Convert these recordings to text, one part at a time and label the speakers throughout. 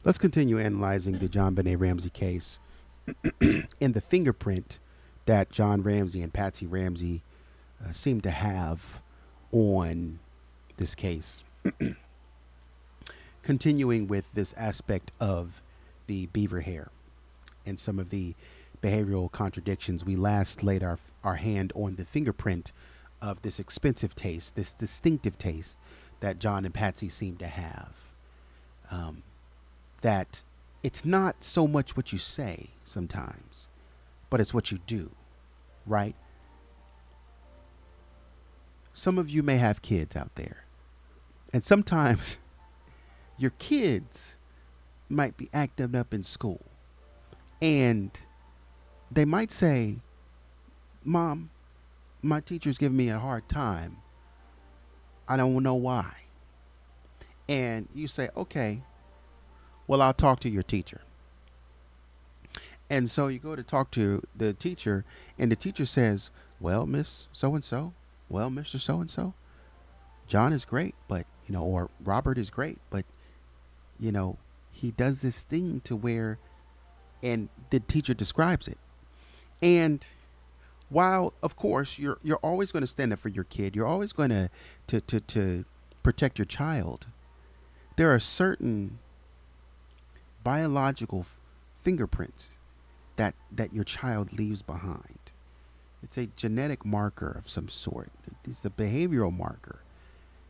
Speaker 1: Let's continue analyzing the JonBené Ramsey case and the fingerprint that John Ramsey and Patsy Ramsey seem to have on this case. Continuing with this aspect of the beaver hair and some of the behavioral contradictions, we last laid our hand on the fingerprint of this expensive taste, this distinctive taste that John and Patsy seem to have. That it's not so much what you say sometimes, but it's what you do, right? Some of you may have kids out there, and sometimes your kids might be acting up in school, and they might say, "Mom, my teacher's giving me a hard time. I don't know why." And you say, "Okay, well, I'll talk to your teacher." And so you go to talk to the teacher, and the teacher says, "Well, Miss So and so, well, Mr. So and so, John is great, but, or Robert is great, but, he does this thing to where," and the teacher describes it. And while, of course, you're always going to stand up for your kid, you're always going to protect your child, there are certain biological fingerprints that your child leaves behind. It's a genetic marker of some sort. It's a behavioral marker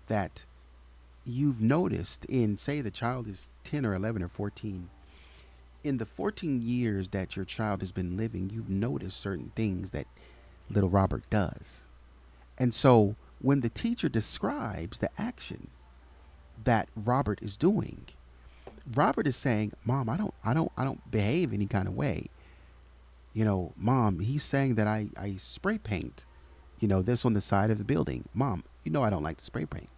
Speaker 1: that you've noticed in, say, the child is 10 or 11 or 14. In the 14 years that your child has been living, you've noticed certain things that little Robert does. And so when the teacher describes the action that Robert is doing, Robert is saying, "Mom, I don't behave any kind of way. Mom, he's saying that I spray paint, this on the side of the building. Mom, I don't like to spray paint."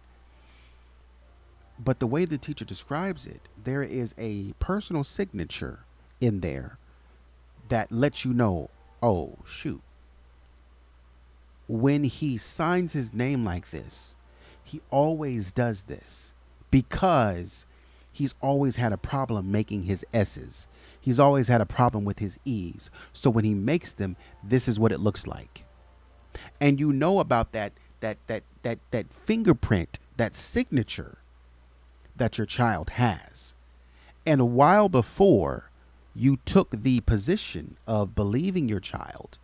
Speaker 1: But the way the teacher describes it, there is a personal signature in there that lets you know, oh, shoot. When he signs his name like this, he always does this because he's always had a problem making his S's. He's always had a problem with his E's. So when he makes them, this is what it looks like. And you know about that fingerprint, that signature that your child has. And a while before you took the position of believing your child,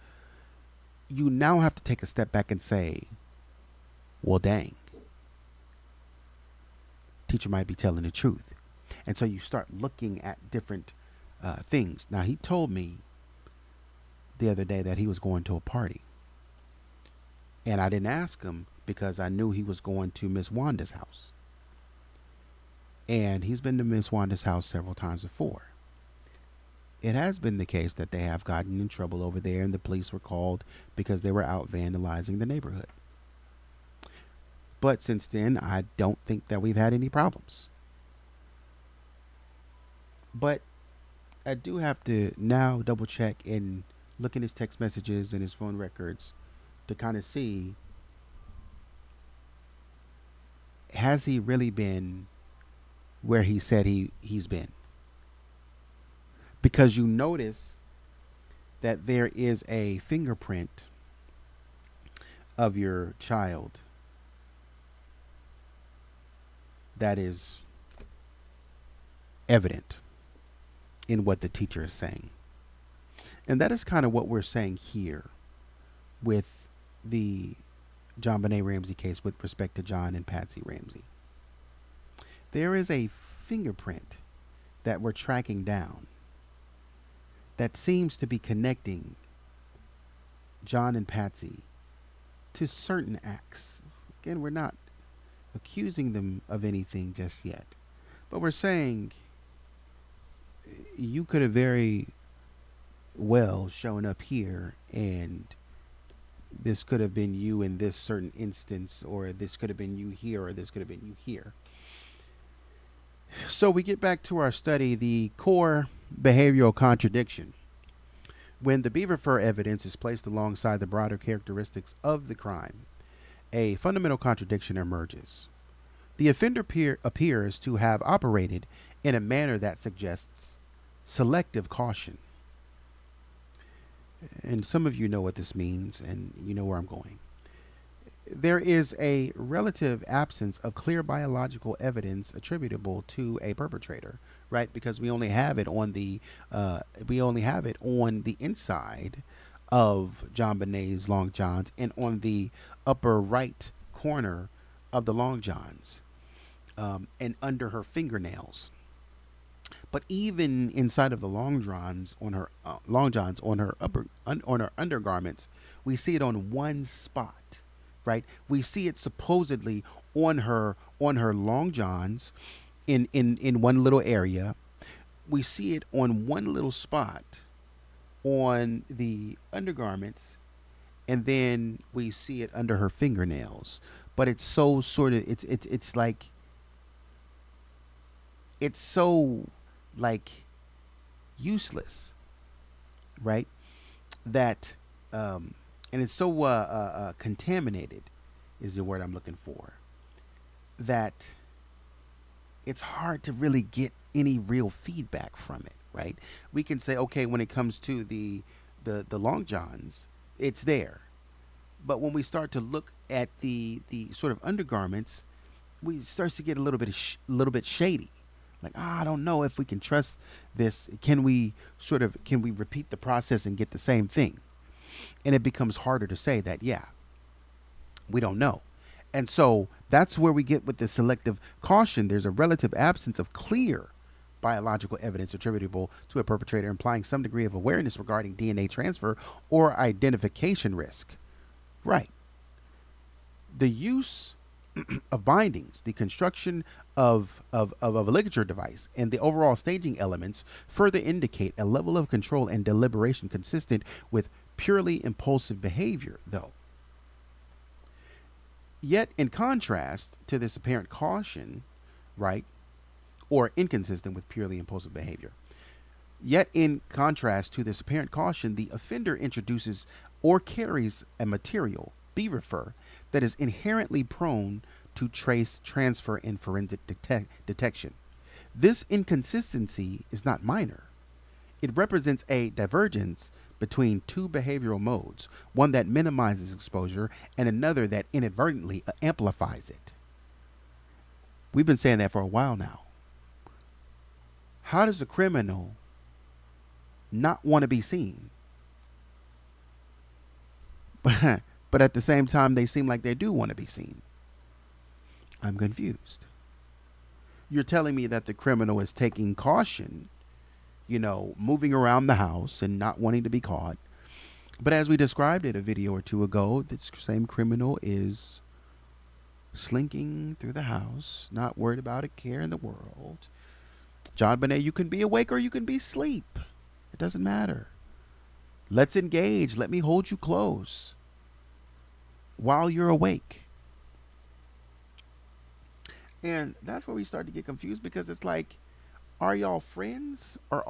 Speaker 1: you now have to take a step back and say, well, dang, teacher might be telling the truth. And so you start looking at different things. Now, he told me the other day that he was going to a party. And I didn't ask him because I knew he was going to Miss Wanda's house. And he's been to Miss Wanda's house several times before. It has been the case that they have gotten in trouble over there, and the police were called because they were out vandalizing the neighborhood. But since then, I don't think that we've had any problems. But I do have to now double check and look in his text messages and his phone records to kind of see, has he really been where he said he's been? Because you notice that there is a fingerprint of your child that is evident in what the teacher is saying. And that is kind of what we're saying here with the JonBené Ramsey case with respect to John and Patsy Ramsey. There is a fingerprint that we're tracking down that seems to be connecting John and Patsy to certain acts. Again, we're not accusing them of anything just yet, but we're saying you could have very well shown up here, and this could have been you in this certain instance, or this could have been you here, or this could have been you here. So we get back to our study, the core behavioral contradiction. When the beaver fur evidence is placed alongside the broader characteristics of the crime, a fundamental contradiction emerges. The offender appears to have operated in a manner that suggests selective caution. And some of you know what this means, and you know where I'm going. There is a relative absence of clear biological evidence attributable to a perpetrator, right? Because we only have it on the inside of JonBenét's long johns and on the upper right corner of the long johns, and under her fingernails. But even inside of the long johns on her on her undergarments, we see it on one spot, right? We see it supposedly on her long johns, in one little area. We see it on one little spot on the undergarments, and then we see it under her fingernails. But it's so sort of it's like it's so like useless, right? That and it's so contaminated is the word I'm looking for. That it's hard to really get any real feedback from it, right? We can say, okay, when it comes to the long johns, it's there, but when we start to look at the sort of undergarments, we starts to get a little bit shady. Like, I don't know if we can trust this. Can we repeat the process and get the same thing? And it becomes harder to say that, yeah, we don't know. And so that's where we get with the selective caution. There's a relative absence of clear biological evidence attributable to a perpetrator, implying some degree of awareness regarding DNA transfer or identification risk. Right. The use of bindings, the construction of a ligature device, and the overall staging elements further indicate a level of control and deliberation consistent with purely impulsive behavior, though. Yet, in contrast to this apparent caution, right, or inconsistent with purely impulsive behavior, yet in contrast to this apparent caution, the offender introduces or carries a material, refer, that is inherently prone to trace, transfer, and forensic detection. This inconsistency is not minor. It represents a divergence between two behavioral modes, one that minimizes exposure and another that inadvertently amplifies it. We've been saying that for a while now. How does a criminal not want to be seen? But at the same time, they seem like they do want to be seen. I'm confused. You're telling me that the criminal is taking caution, moving around the house and not wanting to be caught. But as we described it a video or two ago, this same criminal is slinking through the house, not worried about a care in the world. JonBenet, you can be awake or you can be asleep. It doesn't matter. Let's engage. Let me hold you close while you're awake. And that's where we start to get confused, because it's like, are y'all friends or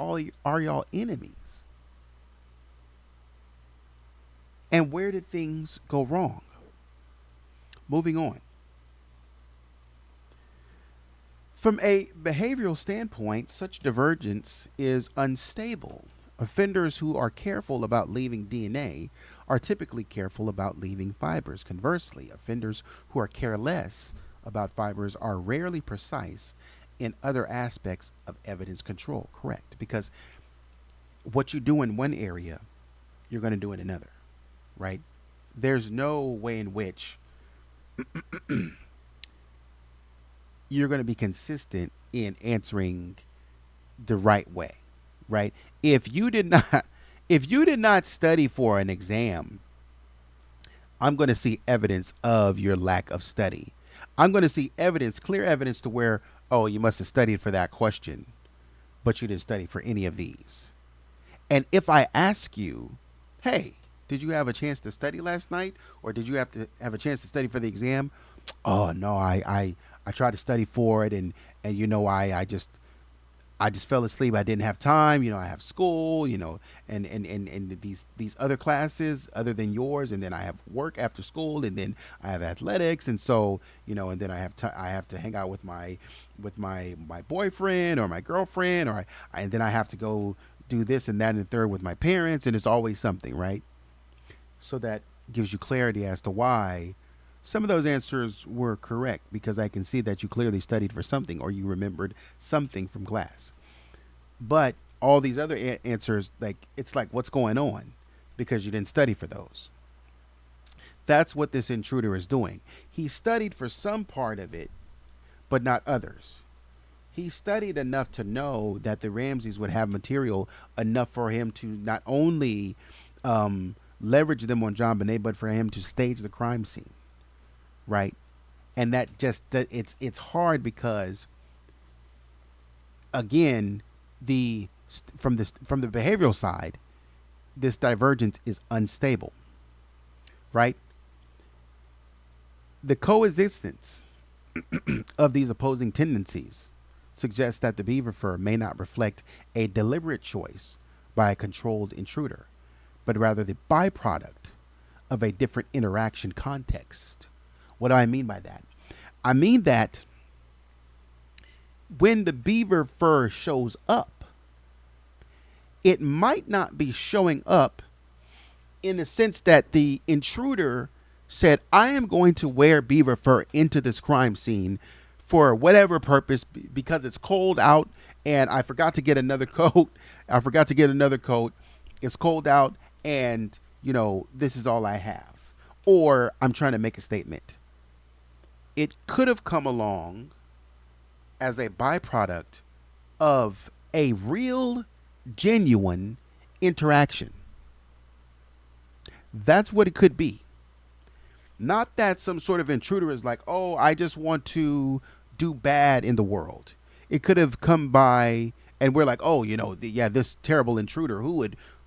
Speaker 1: are y'all enemies? And where did things go wrong? Moving on. From a behavioral standpoint, such divergence is unstable. Offenders who are careful about leaving DNA are typically careful about leaving fibers. Conversely, offenders who are careless about fibers are rarely precise in other aspects of evidence control. Correct. Because what you do in one area, you're going to do in another, right? There's no way in which you're going to be consistent in answering the right way, right? If you did not study for an exam, I'm going to see evidence of your lack of study. I'm going to see clear evidence to where, oh, you must have studied for that question, but you didn't study for any of these. And if I ask you, hey, did you have a chance to study last night, or did you have a chance to study for the exam? Oh no, I tried to study for it, and I just fell asleep. I didn't have time. I have school, and these other classes other than yours. And then I have work after school, and then I have athletics. And so, and then I have to hang out with my boyfriend or my girlfriend, and then I have to go do this and that and the third with my parents. And it's always something, right? So that gives you clarity as to why some of those answers were correct, because I can see that you clearly studied for something or you remembered something from class. But all these other answers, like, it's like, what's going on? Because you didn't study for those. That's what this intruder is doing. He studied for some part of it, but not others. He studied enough to know that the Ramseys would have material enough for him to not only leverage them on JonBenet, but for him to stage the crime scene, right? And it's hard because, again, from the behavioral side, this divergence is unstable, right? The coexistence of these opposing tendencies suggests that the beaver fur may not reflect a deliberate choice by a controlled intruder, but rather the byproduct of a different interaction context. What do I mean by that? I mean that when the beaver fur shows up, it might not be showing up in the sense that the intruder said, I am going to wear beaver fur into this crime scene for whatever purpose, because it's cold out and I forgot to get another coat. It's cold out and, this is all I have. Or I'm trying to make a statement. It could have come along as a byproduct of a real, genuine interaction. That's what it could be. Not that some sort of intruder is like, oh, I just want to do bad in the world. It could have come by and we're like, oh, this terrible intruder, who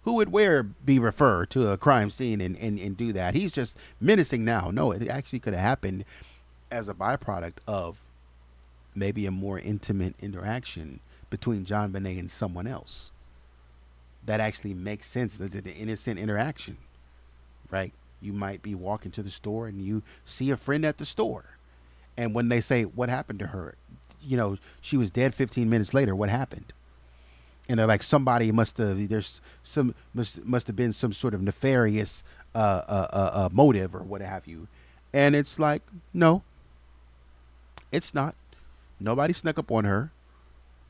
Speaker 1: would wear beaver fur to a crime scene and do that? He's just menacing now. No, it actually could have happened as a byproduct of maybe a more intimate interaction between JonBenet and someone else. That actually makes sense. This is an innocent interaction, right? You might be walking to the store and you see a friend at the store. And when they say, what happened to her? She was dead 15 minutes later. What happened? And they're like, somebody must have been some sort of nefarious motive or what have you. And it's like, no, it's not. Nobody snuck up on her.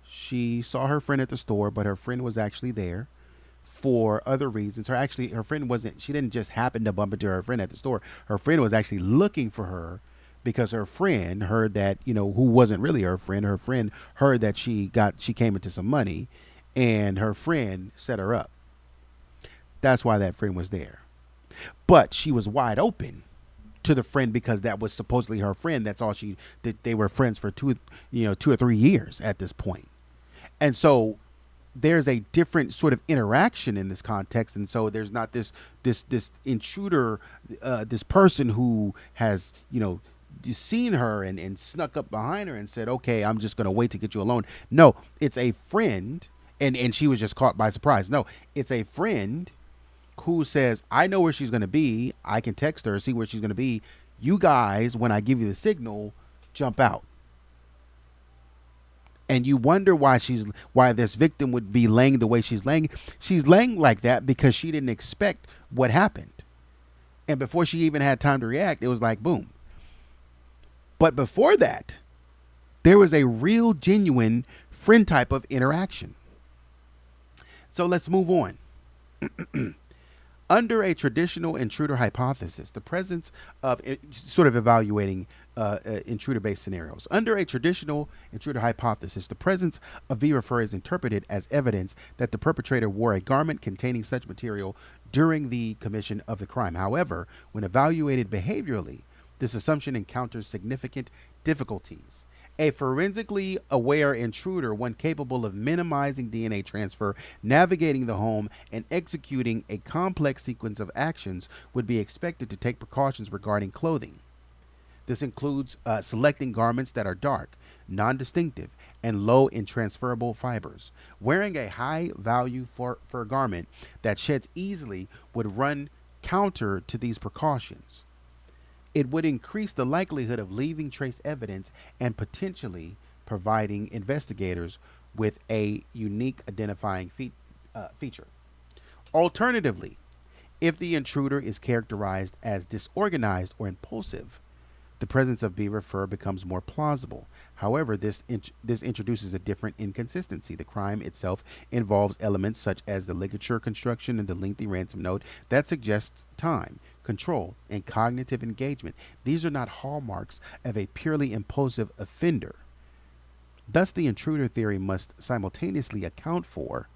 Speaker 1: She saw her friend at the store, but her friend was actually there for other reasons. Her friend wasn't, she didn't just happen to bump into her friend at the store. Her friend was actually looking for her because her friend heard that, who wasn't really her friend heard that she came into some money and her friend set her up. That's why that friend was there. But she was wide open to the friend because that was supposedly her friend. That's all they were friends for 2 or 3 years at this point. And so there's a different sort of interaction in this context. And so there's not this intruder, this person who has, seen her and snuck up behind her and said, okay, I'm just going to wait to get you alone. No, it's a friend. And she was just caught by surprise. No, it's a friend who says, I know where she's going to be. I can text her, see where she's going to be. You guys, when I give you the signal, jump out. And you wonder why this victim would be laying the way she's laying. She's laying like that because she didn't expect what happened. And before she even had time to react, it was like, boom. But before that, there was a real, genuine friend type of interaction. So let's move on. Under a traditional intruder hypothesis, the presence of sort of evaluating intruder-based scenarios. Under a traditional intruder hypothesis, the presence of beaver fur is interpreted as evidence that the perpetrator wore a garment containing such material during the commission of the crime. However, when evaluated behaviorally, this assumption encounters significant difficulties. A forensically aware intruder, one capable of minimizing DNA transfer, navigating the home, and executing a complex sequence of actions, would be expected to take precautions regarding clothing. This includes selecting garments that are dark, non-distinctive, and low in transferable fibers. Wearing a high value fur garment that sheds easily would run counter to these precautions. It would increase the likelihood of leaving trace evidence and potentially providing investigators with a unique identifying feature. Alternatively, if the intruder is characterized as disorganized or impulsive, the presence of beaver fur becomes more plausible. However, this introduces a different inconsistency. The crime itself involves elements such as the ligature construction and the lengthy ransom note that suggests time, control, and cognitive engagement. These are not hallmarks of a purely impulsive offender. Thus, the intruder theory must simultaneously account for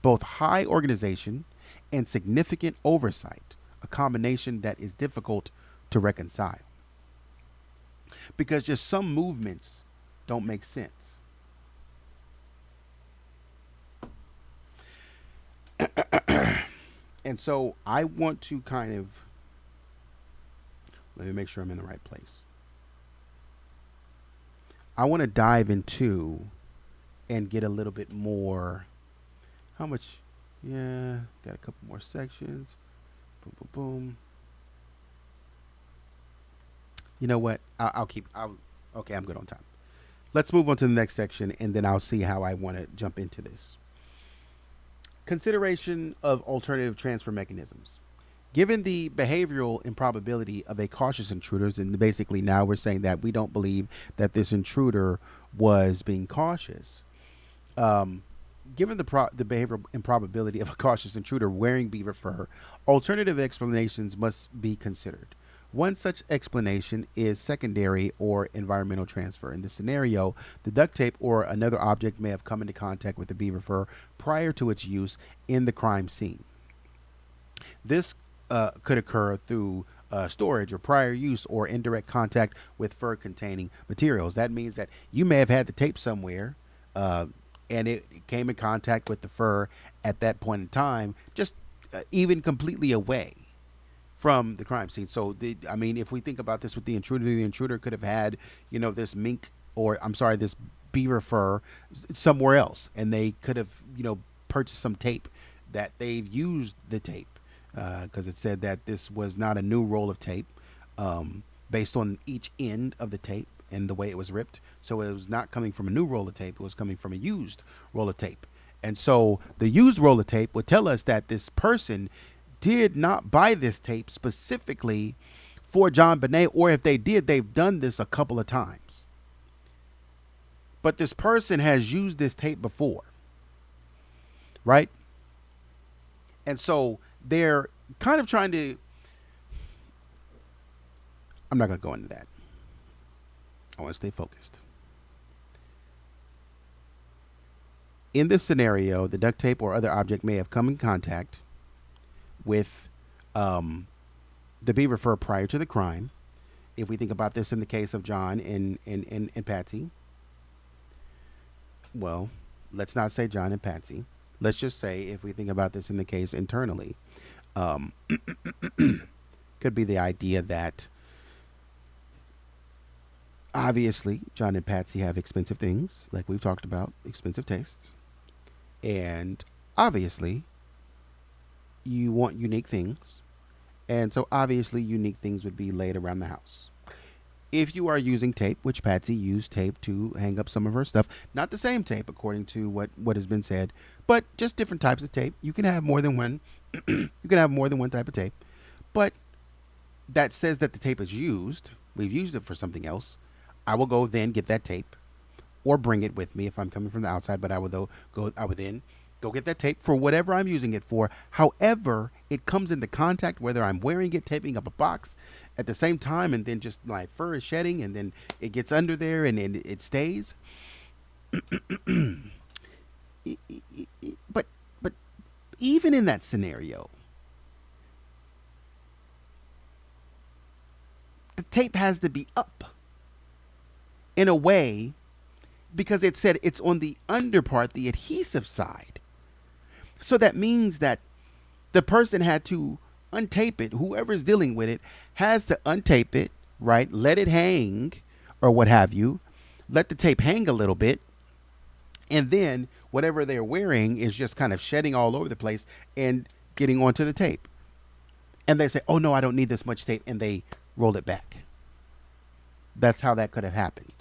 Speaker 1: both high organization and significant oversight, a combination that is difficult to reconcile because just some movements don't make sense. And so I want to kind of, let me make sure I'm in the right place. I want to dive into and get a little bit more. How much? Yeah, got a couple more sections. Boom, boom, boom. You know what? Okay, I'm good on time. Let's move on to the next section, and then I'll see how I want to jump into this. Consideration of alternative transfer mechanisms. Given the behavioral improbability of a cautious intruder, and basically now we're saying that we don't believe that this intruder was being cautious. Given the behavioral improbability of a cautious intruder wearing beaver fur, alternative explanations must be considered. One such explanation is secondary or environmental transfer. In this scenario, the duct tape or another object may have come into contact with the beaver fur prior to its use in the crime scene. This could occur through storage or prior use or indirect contact with fur containing materials. That means that you may have had the tape somewhere and it came in contact with the fur at that point in time, just even completely away from the crime scene. So, if we think about this with the intruder could have had, this mink this beaver fur somewhere else, and they could have, purchased some tape that they've used the tape because it said that this was not a new roll of tape based on each end of the tape and the way it was ripped. So it was not coming from a new roll of tape. It was coming from a used roll of tape. And so the used roll of tape would tell us that this person did not buy this tape specifically for JonBené, or if they did, they've done this a couple of times. But this person has used this tape before, right? And so they're kind of trying to, I'm not going to go into that. I want to stay focused. In this scenario, the duct tape or other object may have come in contact with the beaver fur prior to the crime. If we think about this in the case of John and Patsy, well, let's not say John and Patsy. Let's just say if we think about this in the case internally, could be the idea that obviously John and Patsy have expensive things, like we've talked about, expensive tastes. And obviously you want unique things. And so obviously unique things would be laid around the house. If you are using tape, which Patsy used tape to hang up some of her stuff, not the same tape according to what has been said, but just different types of tape. You can have more than one. You can have more than one type of tape, but that says that the tape is used. We've used it for something else. I will go then get that tape, or bring it with me if I'm coming from the outside. But I would then go get that tape for whatever I'm using it for. However, it comes into contact, whether I'm wearing it, taping up a box at the same time, and then just my fur is shedding, and then it gets under there, and it stays. But even in that scenario, the tape has to be up in a way, because it said it's on the under part, the adhesive side. So that means that the person had to untape it. Whoever's dealing with it has to untape it, right? Let it hang or what have you. let the tape hang a little bit, and then whatever they're wearing is just kind of shedding all over the place and getting onto the tape. And they say, oh no, I don't need this much tape, and they roll it back. That's how that could have happened,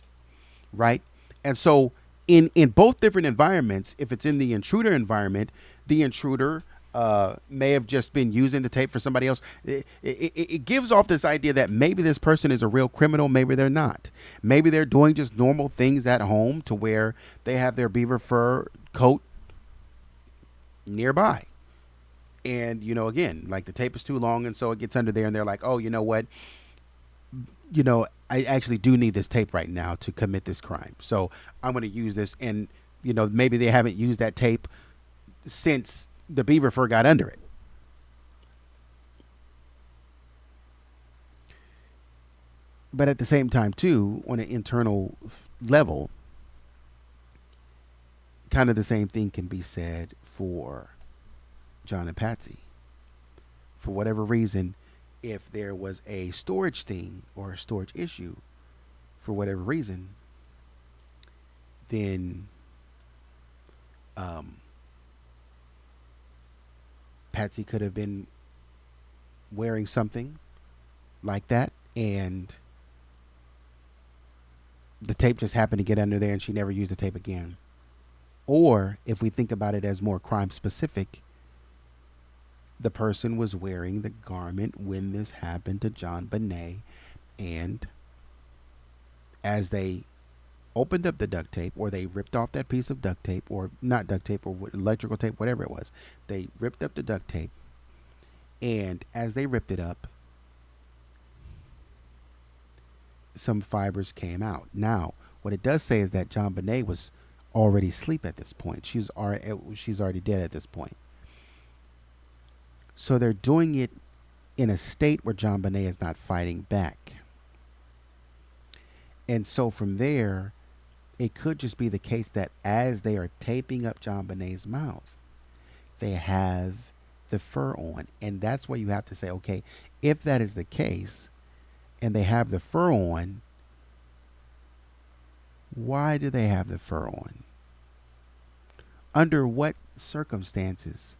Speaker 1: right? And so in both different environments, if it's in the intruder environment, the intruder may have just been using the tape for somebody else. It gives off this idea that maybe this person is a real criminal, maybe they're not. Maybe they're doing just normal things at home to where they have their beaver fur coat nearby. And, again, like the tape is too long, and so it gets under there, and they're like, oh, you know what? I actually do need this tape right now to commit this crime. So I'm going to use this. And, maybe they haven't used that tape since the beaver fur got under it. But at the same time, too, on an internal level, kind of the same thing can be said for John and Patsy. For whatever reason, if there was a storage thing or a storage issue, for whatever reason, then Patsy could have been wearing something like that, and the tape just happened to get under there and she never used the tape again. Or if we think about it as more crime specific, the person was wearing the garment when this happened to JonBené, and as they opened up the duct tape, or they ripped off that piece of duct tape, or not duct tape, or electrical tape, whatever it was, they ripped up the duct tape, and as they ripped it up, some fibers came out. Now, what it does say is that JonBené was already asleep at this point. She's already dead at this point. So they're doing it in a state where JonBené is not fighting back. And so from there, it could just be the case that as they are taping up JonBené's mouth, they have the fur on. And that's where you have to say, okay, if that is the case, and they have the fur on, why do they have the fur on? Under what circumstances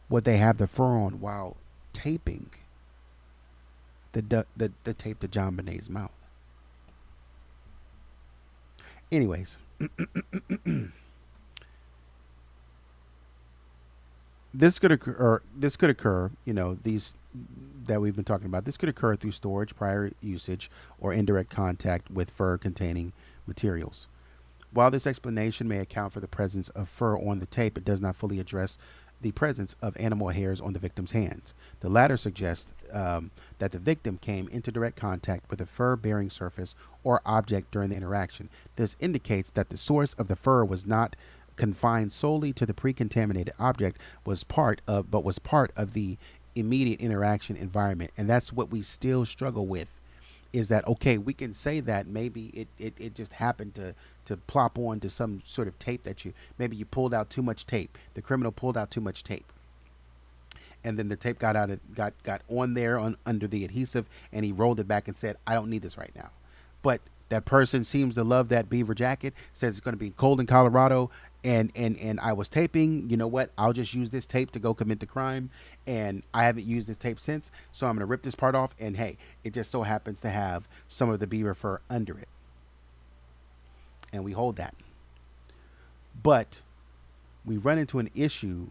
Speaker 1: would they have the fur on while taping the tape to JonBené's mouth? Anyways, this could occur. These that we've been talking about. This could occur through storage, prior usage, or indirect contact with fur-containing materials. While this explanation may account for the presence of fur on the tape, it does not fully address the presence of animal hairs on the victim's hands. The latter suggests that the victim came into direct contact with a fur-bearing surface or object during the interaction. This indicates that the source of the fur was not confined solely to the pre-contaminated object, but was part of the immediate interaction environment. And that's what we still struggle with, is that, okay, we can say that maybe it just happened to plop onto some sort of tape that maybe you pulled out too much tape. The criminal pulled out too much tape, and then the tape got on there under the adhesive, and he rolled it back and said, I don't need this right now. But that person seems to love that beaver jacket, says it's going to be cold in Colorado, and I was taping. You know what? I'll just use this tape to go commit the crime, and I haven't used this tape since, so I'm going to rip this part off, and hey, it just so happens to have some of the beaver fur under it. And we hold that. But we run into an issue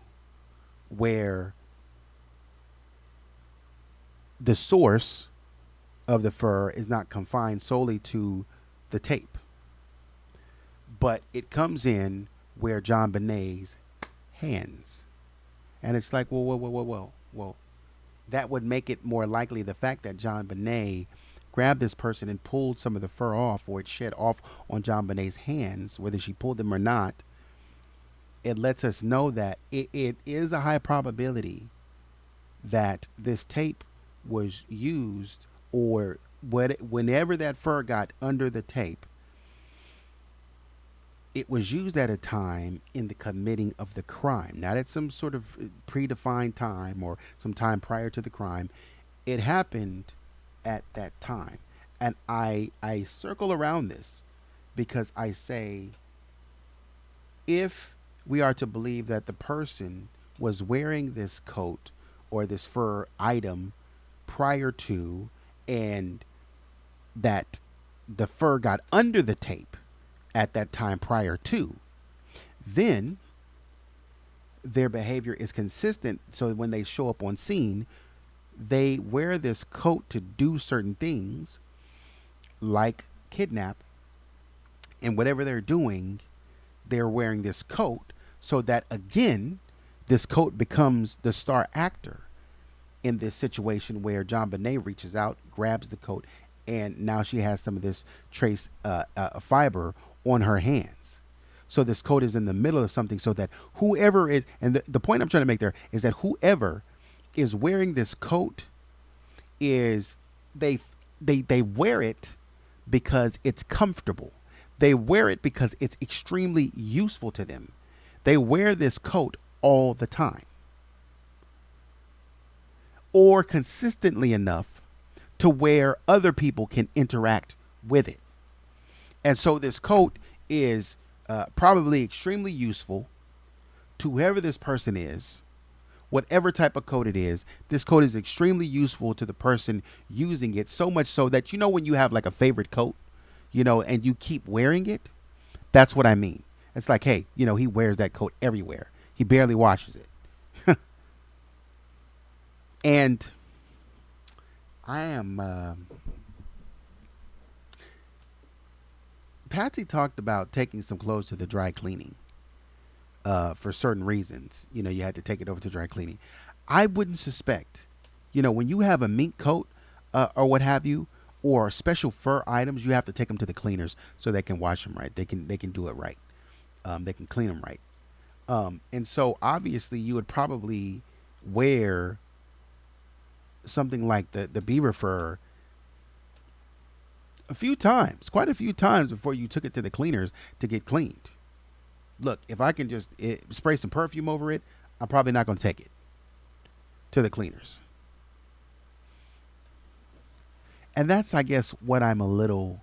Speaker 1: where the source of the fur is not confined solely to the tape, but it comes in where JonBenét's hands. And it's like, whoa. That would make it more likely the fact that JonBené grabbed this person and pulled some of the fur off, or it shed off on JonBenét's hands, whether she pulled them or not. It lets us know that it is a high probability that this tape was used, or whenever that fur got under the tape, it was used at a time in the committing of the crime, not at some sort of predefined time or some time prior to the crime. It happened at that time. And I circle around this because I say, if we are to believe that the person was wearing this coat or this fur item prior to, and that the fur got under the tape at that time prior to, then their behavior is consistent. So when they show up on scene, they wear this coat to do certain things like kidnap, and whatever they're doing, they're wearing this coat, so that again, this coat becomes the star actor in this situation where JonBenet reaches out, grabs the coat, and now she has some of this trace fiber on her hands. So this coat is in the middle of something, so that whoever is, and the point I'm trying to make there is that whoever is wearing this coat is, they wear it because it's comfortable. They wear it because it's extremely useful to them. They wear this coat all the time, or consistently enough to where other people can interact with it. And so this coat is probably extremely useful to whoever this person is. Whatever type of coat it is, this coat is extremely useful to the person using it, so much so that, when you have like a favorite coat, and you keep wearing it, that's what I mean. It's like, hey, he wears that coat everywhere. He barely washes it. And I am, Patsy talked about taking some clothes to the dry cleaning for certain reasons. You had to take it over to dry cleaning. I wouldn't suspect, when you have a mink coat or what have you, or special fur items, you have to take them to the cleaners so they can wash them right. They can do it right. They can clean them right. And so obviously you would probably wear something like the beaver fur quite a few times before you took it to the cleaners to get cleaned. Look, if I can just spray some perfume over it, I'm probably not going to take it to the cleaners. And that's, I guess, what I'm a little,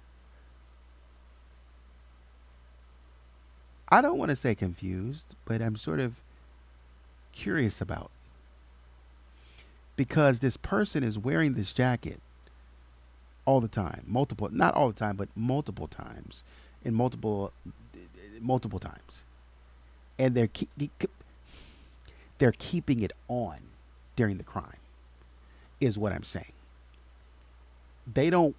Speaker 1: I don't want to say confused, but I'm sort of curious about. Because this person is wearing this jacket all the time, not all the time, but multiple times, in multiple times. And they're keeping it on during the crime, is what I'm saying. They don't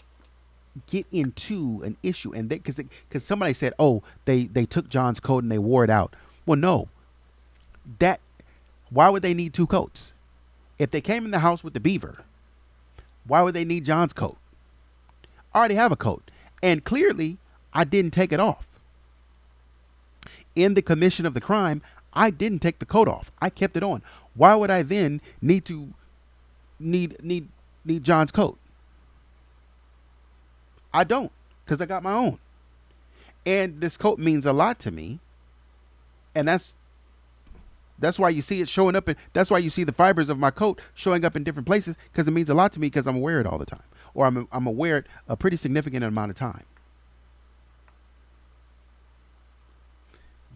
Speaker 1: get into an issue, and because somebody said, oh, they took John's coat and they wore it out. Well, no, why would they need two coats? If they came in the house with the beaver, why would they need John's coat? I already have a coat, and clearly I didn't take it off. In the commission of the crime, I didn't take the coat off. I kept it on. Why would I then need John's coat? I don't, because I got my own. And this coat means a lot to me. And that's why you see it showing up. That's why you see the fibers of my coat showing up in different places, because it means a lot to me, because I'm aware it all the time. Or I'm aware it a pretty significant amount of time.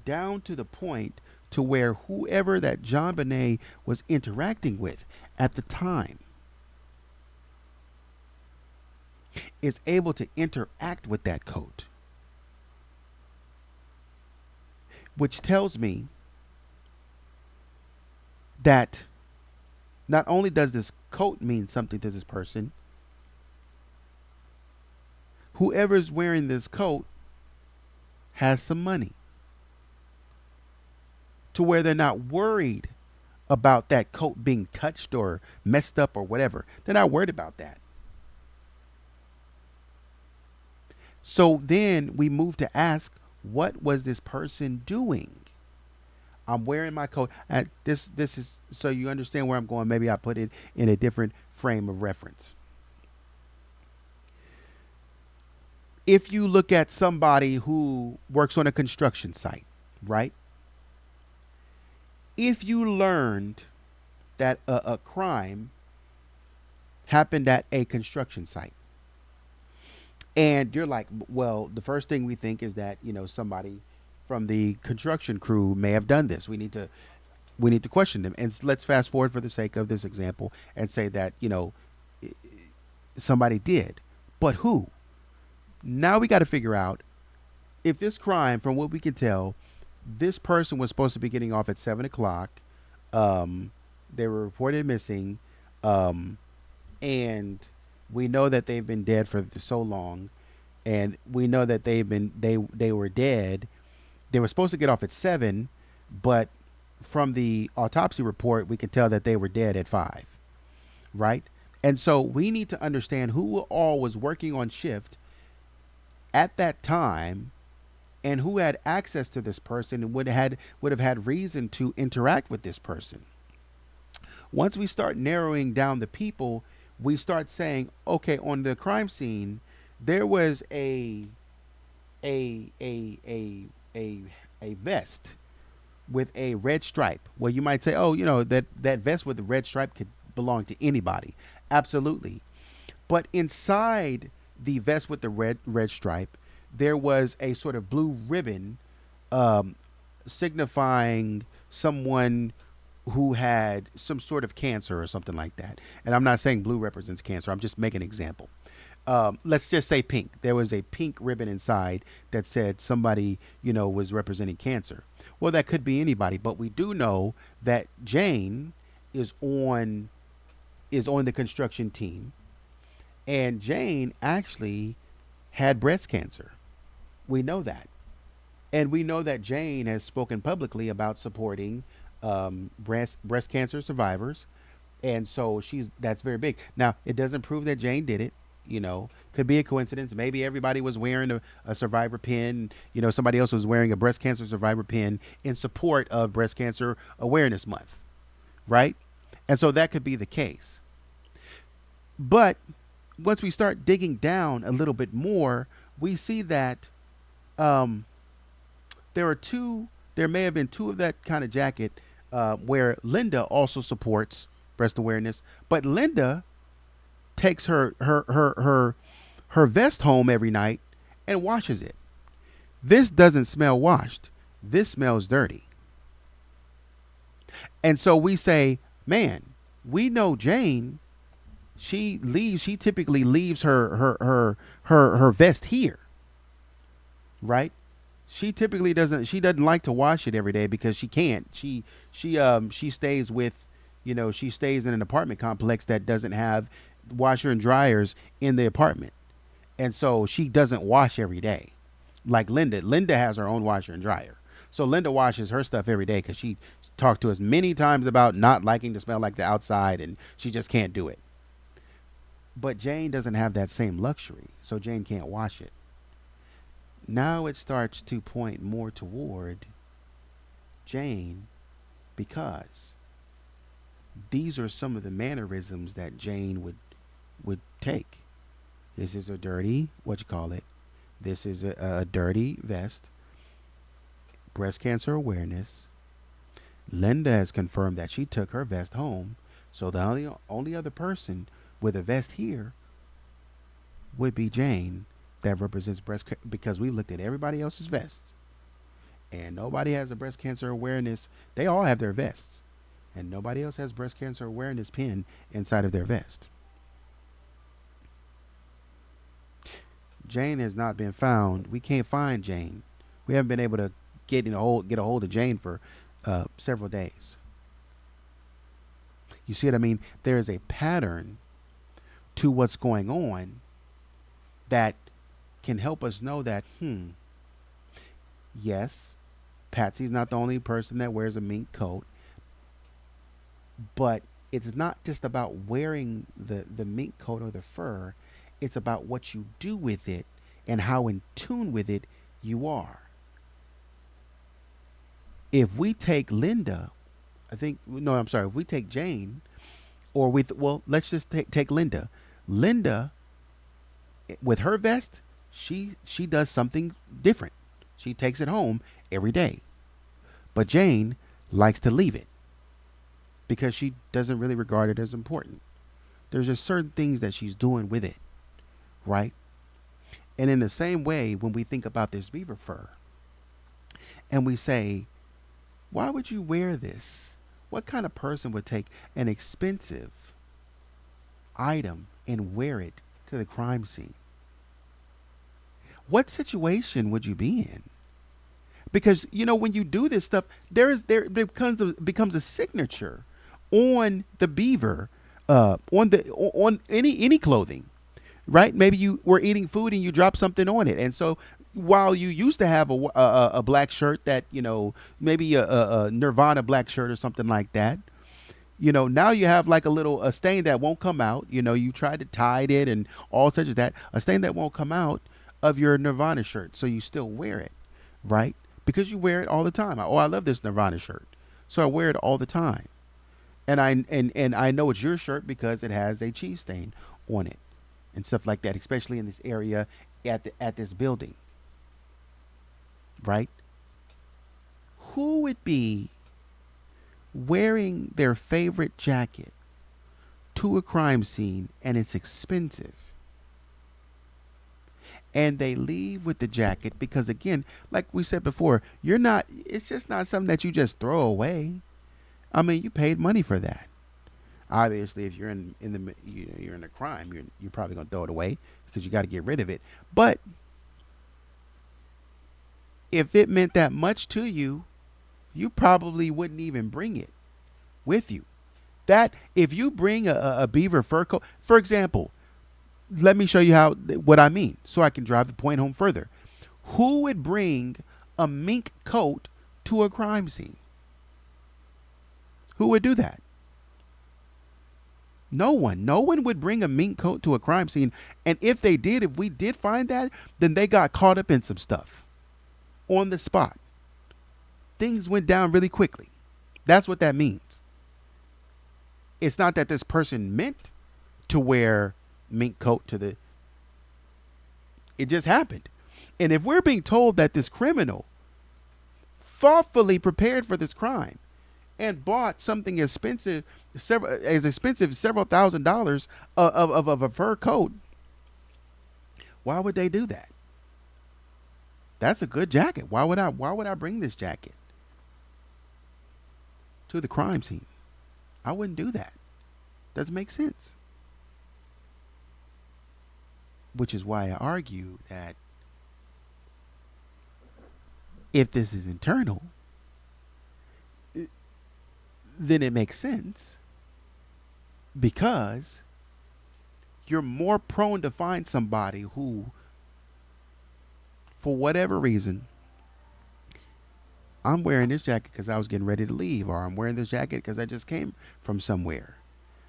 Speaker 1: Down to the point to where whoever that JonBenet was interacting with at the time is able to interact with that coat, which tells me that not only does this coat mean something to this person, whoever's wearing this coat has some money, to where they're not worried about that coat being touched or messed up or whatever. They're not worried about that. So then we move to ask, what was this person doing? I'm wearing my coat. This is so you understand where I'm going. Maybe I put it in a different frame of reference. If you look at somebody who works on a construction site, right? If you learned that a crime happened at a construction site, And you're like, well, the first thing we think is that, somebody from the construction crew may have done this. We need to question them. And let's fast forward for the sake of this example and say that, somebody did. But who? Now we got to figure out if this crime, from what we can tell, this person was supposed to be getting off at 7 o'clock. Um, they were reported missing. Um, and we know that they've been dead for so long. And we know that they were dead. They were supposed to get off at 7, but from the autopsy report, we can tell that they were dead at 5, right? And so we need to understand who all was working on shift at that time and who had access to this person and would have had reason to interact with this person. Once we start narrowing down the people, we start saying, okay, on the crime scene, there was a a vest with a red stripe. Well, you might say, oh, that vest with the red stripe could belong to anybody. Absolutely. But inside the vest with the red stripe, there was a sort of blue ribbon, um, signifying someone who had some sort of cancer or something like that. And I'm not saying blue represents cancer. I'm just making an example. Let's just say pink. There was a pink ribbon inside that said somebody, was representing cancer. Well, that could be anybody, but we do know that Jane is on the construction team, and Jane actually had breast cancer. We know that. And we know that Jane has spoken publicly about supporting breast cancer survivors, and so that's very big. Now, it doesn't prove that Jane did it. Could be a coincidence. Maybe everybody was wearing a survivor pin. Somebody else was wearing a breast cancer survivor pin in support of Breast Cancer Awareness Month, right? And so that could be the case. But once we start digging down a little bit more, we see that um, there may have been two of that kind of jacket where Linda also supports breast awareness, but Linda takes her vest home every night and washes it. This doesn't smell washed. This smells dirty. And so we say, man, we know Jane, she typically leaves her vest here, right? She doesn't like to wash it every day because she can't. She stays she stays in an apartment complex that doesn't have washer and dryers in the apartment. And so she doesn't wash every day. Like Linda. Linda has her own washer and dryer. So Linda washes her stuff every day because she talked to us many times about not liking to smell like the outside, and she just can't do it. But Jane doesn't have that same luxury, so Jane can't wash it. Now it starts to point more toward Jane because these are some of the mannerisms that Jane would take. This is a dirty, what you call it? This is a dirty vest. Breast cancer awareness. Linda has confirmed that she took her vest home. So the only other person with a vest here would be Jane, that represents because we looked at everybody else's vests and nobody has a breast cancer awareness. They all have their vests and nobody else has breast cancer awareness pin inside of their vest. Jane has not been found. We can't find Jane. We haven't been able to get a hold of Jane for several days. You see what I mean? There is a pattern to what's going on that can help us know that, yes, Patsy's not the only person that wears a mink coat, but it's not just about wearing the mink coat or the fur. It's about what you do with it and how in tune with it you are. If we take Linda, if we take Jane, let's just take Linda. Linda, with her vest, she does something different. She takes it home every day. But Jane likes to leave it because she doesn't really regard it as important. There's just certain things that she's doing with it, right? And in the same way, when we think about this beaver fur and we say, why would you wear this? What kind of person would take an expensive item and wear it to the crime scene? What situation would you be in? Because when you do this stuff, there becomes a signature on the beaver, on any clothing, right? Maybe you were eating food and you dropped something on it, and so while you used to have a black shirt that maybe a Nirvana black shirt or something like that, now you have like a stain that won't come out. You tried to tie it and all such as that, a stain that won't come out of your Nirvana shirt, so you still wear it, right? Because you wear it all the time. Oh, I love this Nirvana shirt, so I wear it all the time. And I know it's your shirt because it has a cheese stain on it and stuff like that, especially in this area at this building, right? Who would be wearing their favorite jacket to a crime scene and it's expensive? And they leave with the jacket because, again, like we said before, it's just not something that you just throw away. I mean, you paid money for that. Obviously, if you're you're in a crime, you're probably gonna throw it away because you got to get rid of it. But if it meant that much to you, you probably wouldn't even bring it with you. That if you bring a beaver fur coat, for example, let me show you what I mean so I can drive the point home further. Who would bring a mink coat to a crime scene? Who would do that? No one. No one would bring a mink coat to a crime scene. And if we did find that, then they got caught up in some stuff on the spot. Things went down really quickly. That's what that means. It's not that this person meant to wear mink coat it just happened. And if we're being told that this criminal thoughtfully prepared for this crime and bought something expensive, several $1,000s of a fur coat, why would they do that? That's a good jacket. Why would I bring this jacket to the crime scene? I wouldn't do that. Doesn't make sense. Which is why I argue that if this is internal, then it makes sense because you're more prone to find somebody who, for whatever reason, I'm wearing this jacket because I was getting ready to leave, or I'm wearing this jacket because I just came from somewhere.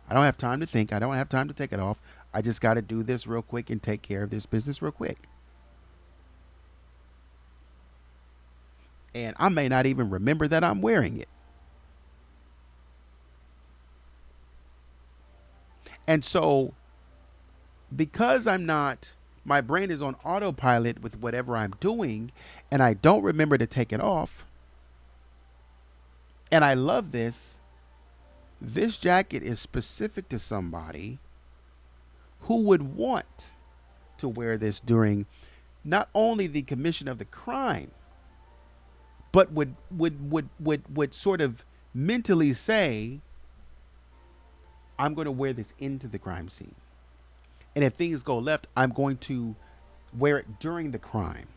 Speaker 1: I don't have time to think. I don't have time to take it off. I just got to do this real quick and take care of this business real quick. And I may not even remember that I'm wearing it. And so, because my brain is on autopilot with whatever I'm doing, and I don't remember to take it off, and I love this jacket is specific to somebody who would want to wear this during not only the commission of the crime, but would sort of mentally say, I'm going to wear this into the crime scene. And if things go left, I'm going to wear it during the crime.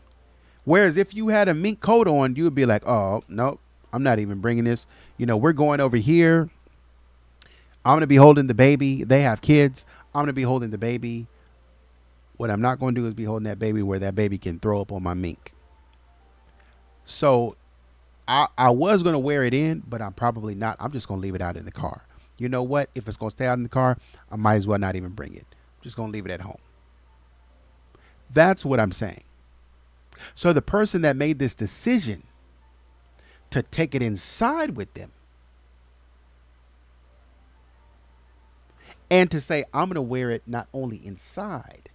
Speaker 1: Whereas if you had a mink coat on, you would be like, oh, no, I'm not even bringing this. We're going over here. I'm going to be holding the baby. They have kids. I'm going to be holding the baby. What I'm not going to do is be holding that baby where that baby can throw up on my mink. So I was going to wear it in, but I'm probably not. I'm just going to leave it out in the car. You know what? If it's going to stay out in the car, I might as well not even bring it. I'm just going to leave it at home. That's what I'm saying. So the person that made this decision to take it inside with them and to say, I'm going to wear it not only inside,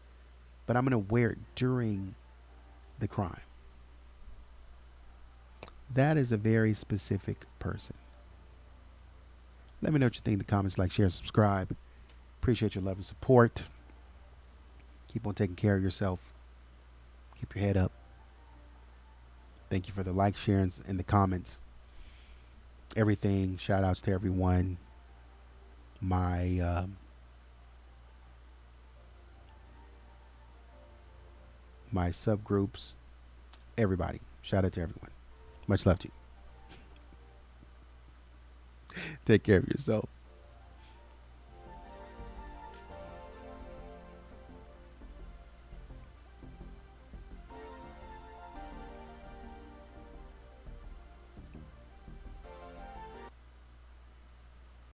Speaker 1: but I'm going to wear it during the crime. That is a very specific person. Let me know what you think in the comments. Like, share, subscribe. Appreciate your love and support. Keep on taking care of yourself. Keep your head up. Thank you for the likes, shares, and the comments. Everything. Shout outs to everyone. My my subgroups. Everybody. Shout out to everyone. Much love to you. Take care of yourself.